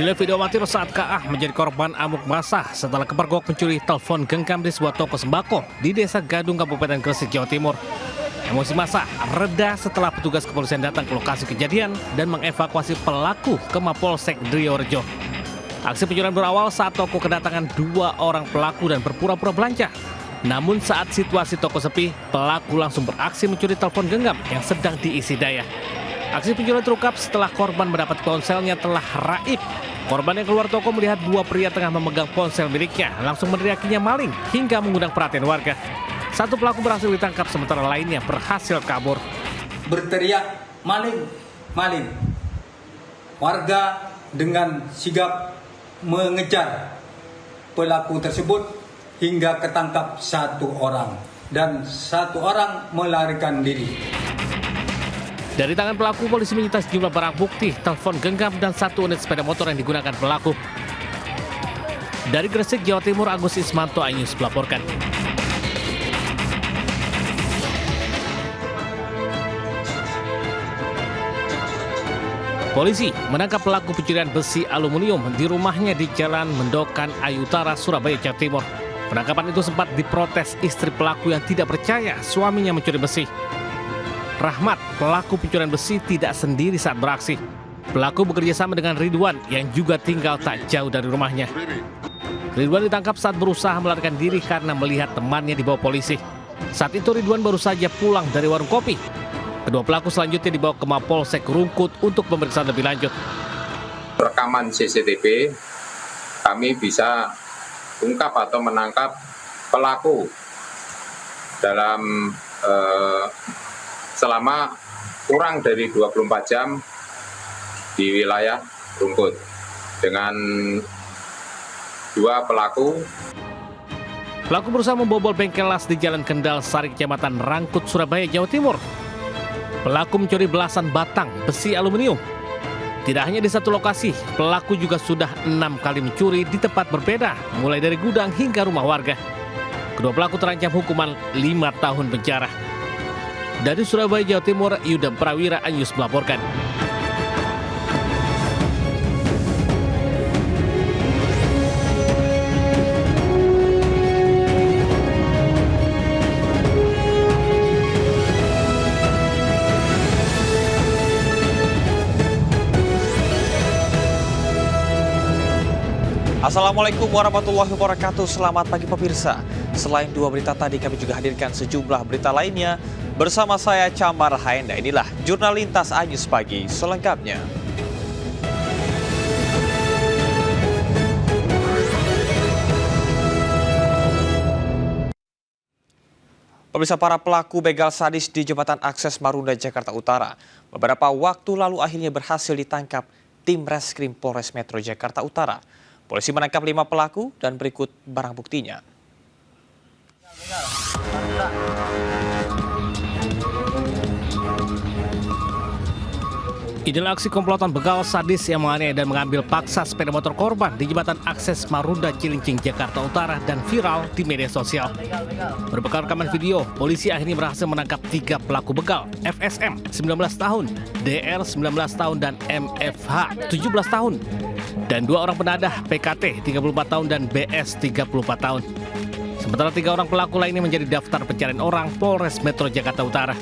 Inilah video amatir saat KA menjadi korban amuk massa setelah kepergok mencuri telepon genggam di sebuah toko sembako di Desa Gadung, Kabupaten Gresik, Jawa Timur. Emosi massa reda setelah petugas kepolisian datang ke lokasi kejadian dan mengevakuasi pelaku ke Mapolsek Driorejo. Aksi pencurian berawal saat toko kedatangan 2 orang pelaku dan berpura-pura belanja. Namun saat situasi toko sepi, pelaku langsung beraksi mencuri telepon genggam yang sedang diisi daya. Aksi pencurian terungkap setelah korban mendapat ponselnya telah raib. Korban yang keluar toko melihat 2 pria tengah memegang ponsel miliknya, langsung meneriakinya maling hingga mengundang perhatian warga. 1 pelaku berhasil ditangkap sementara lainnya berhasil kabur. Berteriak maling, maling. Warga dengan sigap mengejar pelaku tersebut hingga ketangkap 1 orang dan 1 orang melarikan diri. Dari tangan pelaku, polisi menyita sejumlah barang bukti, telepon genggam, dan 1 unit sepeda motor yang digunakan pelaku. Dari Gresik, Jawa Timur, Agus Ismanto, iNews melaporkan. Polisi menangkap pelaku pencurian besi aluminium di rumahnya di Jalan Mendokan, Ayu Utara, Surabaya, Jawa Timur. Penangkapan itu sempat diprotes istri pelaku yang tidak percaya suaminya mencuri besi. Rahmat, pelaku pencurian besi, tidak sendiri saat beraksi. Pelaku bekerja sama dengan Ridwan yang juga tinggal tak jauh dari rumahnya. Ridwan ditangkap saat berusaha melarikan diri karena melihat temannya dibawa polisi. Saat itu Ridwan baru saja pulang dari warung kopi. Kedua pelaku selanjutnya dibawa ke Mapolsek Rungkut untuk pemeriksaan lebih lanjut. Rekaman CCTV, kami bisa ungkap atau menangkap pelaku dalam selama kurang dari 24 jam di wilayah Rungkut dengan 2 pelaku. Pelaku berusaha membobol bengkel las di Jalan Kendal Sari, Kecamatan Rangkut, Surabaya, Jawa Timur. Pelaku mencuri belasan batang besi aluminium. Tidak hanya di satu lokasi, pelaku juga sudah 6 kali mencuri di tempat berbeda, mulai dari gudang hingga rumah warga. Kedua pelaku terancam hukuman 5 tahun penjara. Dari Surabaya, Jawa Timur, Yuda Prawira, iNews melaporkan. Assalamualaikum warahmatullahi wabarakatuh. Selamat pagi pemirsa. Selain 2 berita tadi, kami juga hadirkan sejumlah berita lainnya. Bersama saya Camar Haenda, inilah Jurnal Lintas iNews Pagi selengkapnya. Pemirsa, para pelaku begal sadis di Jembatan Akses Marunda, Jakarta Utara beberapa waktu lalu akhirnya berhasil ditangkap tim Reskrim Polres Metro Jakarta Utara. Polisi menangkap 5 pelaku dan berikut barang buktinya. Inilah aksi komplotan begal sadis yang menganiaya dan mengambil paksa sepeda motor korban di Jembatan Akses Marunda, Cilincing, Jakarta Utara dan viral di media sosial. Berbekal rekaman video, polisi akhirnya berhasil menangkap 3 pelaku begal, FSM 19 tahun, DR 19 tahun, dan MFH 17 tahun. Dan 2 orang penadah, PKT 34 tahun dan BS 34 tahun. Sementara 3 orang pelaku lainnya menjadi daftar pencarian orang Polres Metro Jakarta Utara.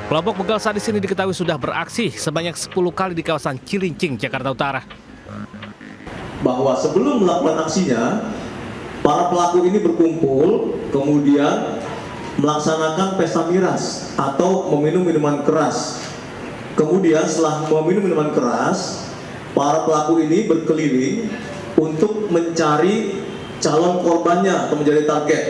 Kelompok begal sadis ini diketahui sudah beraksi sebanyak 10 kali di kawasan Cilincing, Jakarta Utara. Bahwa sebelum melakukan aksinya, para pelaku ini berkumpul, kemudian melaksanakan pesta miras atau meminum minuman keras. Kemudian setelah meminum minuman keras, para pelaku ini berkeliling untuk mencari calon korbannya atau menjadi target.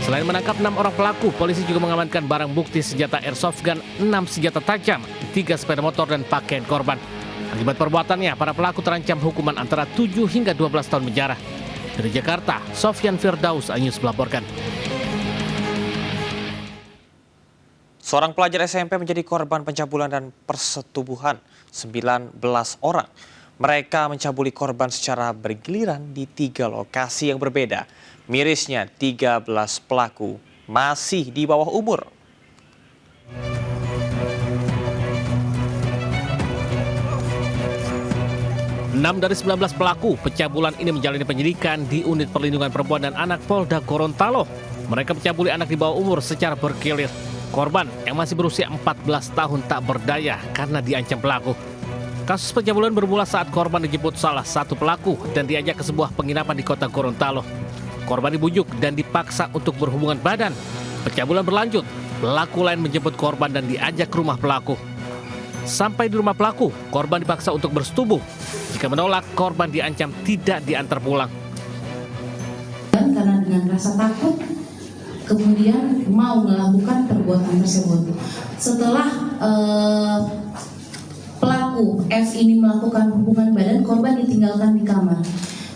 Selain menangkap 6 orang pelaku, polisi juga mengamankan barang bukti senjata airsoft gun, 6 senjata tajam, 3 sepeda motor, dan pakaian korban. Akibat perbuatannya, para pelaku terancam hukuman antara 7 hingga 12 tahun penjara. Dari Jakarta, Sofyan Firdaus, iNews melaporkan. Seorang pelajar SMP menjadi korban pencabulan dan persetubuhan 19 orang. Mereka mencabuli korban secara bergiliran di 3 lokasi yang berbeda. Mirisnya 13 pelaku masih di bawah umur. 6 dari 19 pelaku pencabulan ini menjalani penyidikan di Unit Perlindungan Perempuan dan Anak Polda Gorontalo. Mereka mencabuli anak di bawah umur secara bergilir. Korban yang masih berusia 14 tahun tak berdaya karena diancam pelaku. Kasus pencabulan bermula saat korban dijemput salah satu pelaku dan diajak ke sebuah penginapan di kota Gorontalo. Korban dibujuk dan dipaksa untuk berhubungan badan. Pencabulan berlanjut, pelaku lain menjemput korban dan diajak ke rumah pelaku. Sampai di rumah pelaku, korban dipaksa untuk bersetubuh. Jika menolak, korban diancam tidak diantar pulang. Karena dengan rasa takut, kemudian mau melakukan perbuatan tersebut. Setelah pelaku F ini melakukan hubungan badan, korban ditinggalkan di kamar.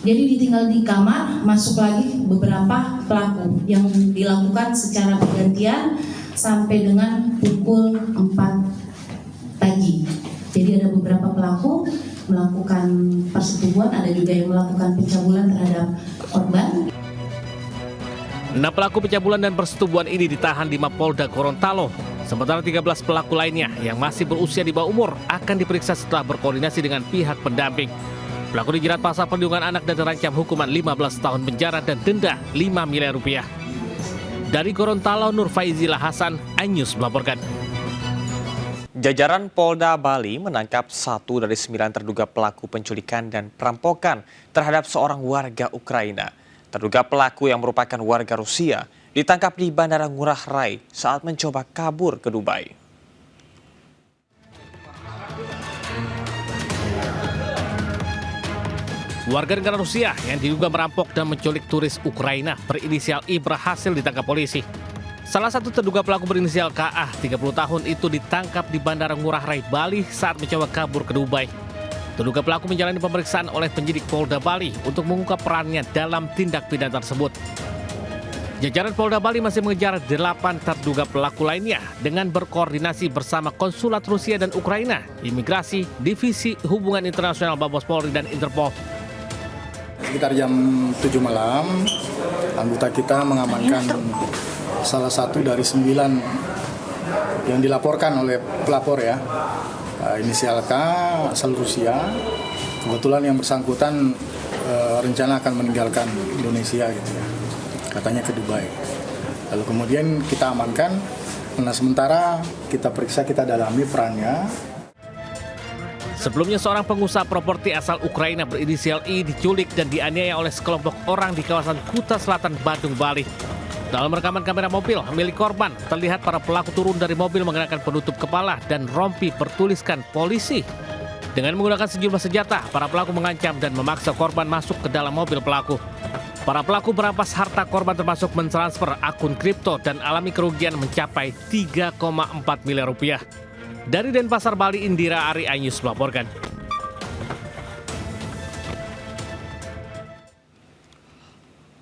Jadi ditinggal di kamar, masuk lagi beberapa pelaku yang dilakukan secara bergantian sampai dengan pukul 4 pagi. Jadi ada beberapa pelaku melakukan persetubuhan, ada juga yang melakukan pencabulan terhadap korban. 6 pelaku pencabulan dan persetubuhan ini ditahan di Mapolda Gorontalo. Sementara 13 pelaku lainnya yang masih berusia di bawah umur akan diperiksa setelah berkoordinasi dengan pihak pendamping. Pelaku dijerat pasal perlindungan anak dan terancam hukuman 15 tahun penjara dan denda 5 miliar rupiah. Dari Gorontalo, Nur Faizilah Hasan, iNews melaporkan. Jajaran Polda Bali menangkap 1 dari 9 terduga pelaku penculikan dan perampokan terhadap seorang warga Ukraina. Terduga pelaku yang merupakan warga Rusia ditangkap di Bandara Ngurah Rai saat mencoba kabur ke Dubai. Warga negara Rusia yang diduga merampok dan menculik turis Ukraina berinisial I berhasil ditangkap polisi. Salah satu terduga pelaku berinisial KA, 30 tahun itu ditangkap di Bandara Ngurah Rai, Bali saat mencoba kabur ke Dubai. Terduga pelaku menjalani pemeriksaan oleh penyidik Polda Bali untuk mengungkap perannya dalam tindak pidana tersebut. Jajaran Polda Bali masih mengejar 8 terduga pelaku lainnya dengan berkoordinasi bersama Konsulat Rusia dan Ukraina, Imigrasi, Divisi Hubungan Internasional Mabes Polri dan Interpol. Sekitar jam 7 malam, anggota kita mengamankan salah satu dari 9 yang dilaporkan oleh pelapor ya, inisial K, asal Rusia. Kebetulan yang bersangkutan rencana akan meninggalkan Indonesia gitu ya, katanya ke Dubai. Lalu kemudian kita amankan, nah sementara kita periksa, kita dalami perannya. Sebelumnya seorang pengusaha properti asal Ukraina berinisial I diculik dan dianiaya oleh sekelompok orang di kawasan Kuta Selatan, Badung, Bali. Dalam rekaman kamera mobil milik korban, terlihat para pelaku turun dari mobil mengenakan penutup kepala dan rompi bertuliskan polisi. Dengan menggunakan sejumlah senjata, para pelaku mengancam dan memaksa korban masuk ke dalam mobil pelaku. Para pelaku merampas harta korban termasuk mentransfer akun kripto dan alami kerugian mencapai 3,4 miliar rupiah. Dari Denpasar, Bali, Indira Ari, iNews melaporkan.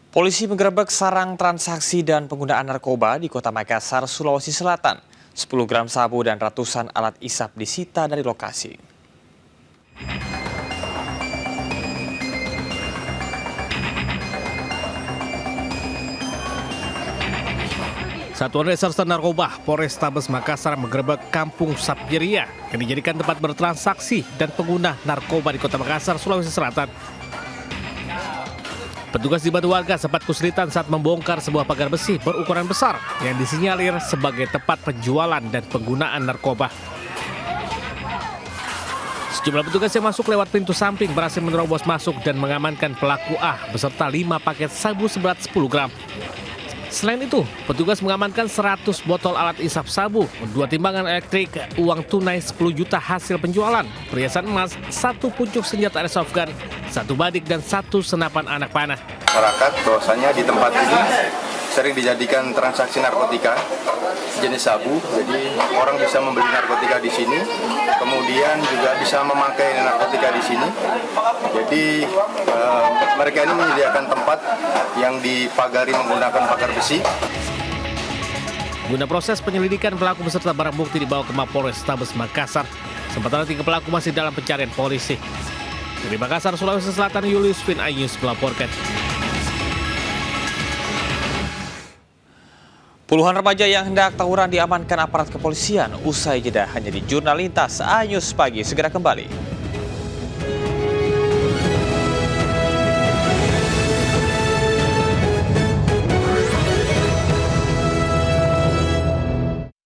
Polisi menggerebek sarang transaksi dan penggunaan narkoba di Kota Makassar, Sulawesi Selatan. 10 gram sabu dan ratusan alat isap disita dari lokasi. Satuan Reserse Narkoba Polrestabes Makassar menggerebek Kampung Sapiria yang dijadikan tempat bertransaksi dan pengguna narkoba di Kota Makassar, Sulawesi Selatan. Petugas dibantu warga sempat kesulitan saat membongkar sebuah pagar besi berukuran besar yang disinyalir sebagai tempat penjualan dan penggunaan narkoba. Sejumlah petugas yang masuk lewat pintu samping berhasil menerobos masuk dan mengamankan pelaku A beserta 5 paket sabu seberat 10 gram. Selain itu, petugas mengamankan 100 botol alat isap sabu, 2 timbangan elektrik, uang tunai 10 juta hasil penjualan, perhiasan emas, 1 pucuk senjata airsoft gun, 1 badik, dan 1 senapan anak panah. Masyarakat bahwasanya di tempat ini sering dijadikan transaksi narkotika jenis sabu, jadi orang bisa membeli narkotika di sini, kemudian juga bisa memakai narkotika di sini. Jadi mereka ini menyediakan tempat yang dipagari menggunakan pagar besi. Guna proses penyelidikan, pelaku beserta barang bukti dibawa ke Mapolrestabes Makassar. Sementara 3 pelaku masih dalam pencarian polisi. Dari Makassar, Sulawesi Selatan, Julius Fin, iNews melaporkan. Puluhan remaja yang hendak tawuran diamankan aparat kepolisian usai jeda hanya di Jurnal Lintas. iNews Pagi segera kembali.